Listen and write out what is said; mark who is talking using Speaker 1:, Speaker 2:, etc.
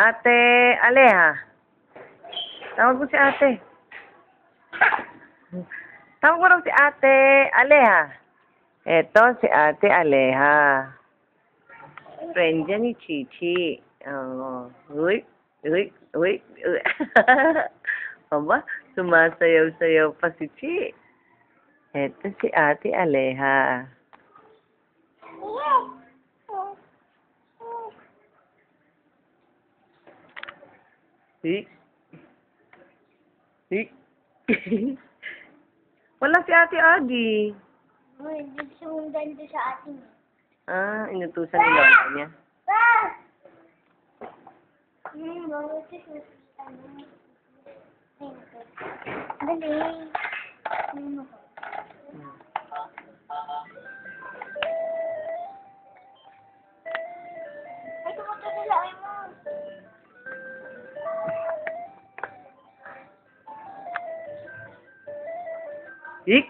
Speaker 1: Ate Aleha. Tawag mo si ate. Tawag mo raw si ate Aleha. Eto si ate Aleha. Friend niya ni Chichi. Oo. Uy. Uy. Uy. Uy. Aba, sumasayaw-sayaw pa si Chi. Eto si ate Aleha. Hik. Hik. Wala si ate Adi.
Speaker 2: Uy, nagsundan doon sa atin.
Speaker 1: Ah, inutusan ni Lola niya.
Speaker 2: Bakit siya Dali. Ay, kumunta sa lahi mo.
Speaker 1: Hik.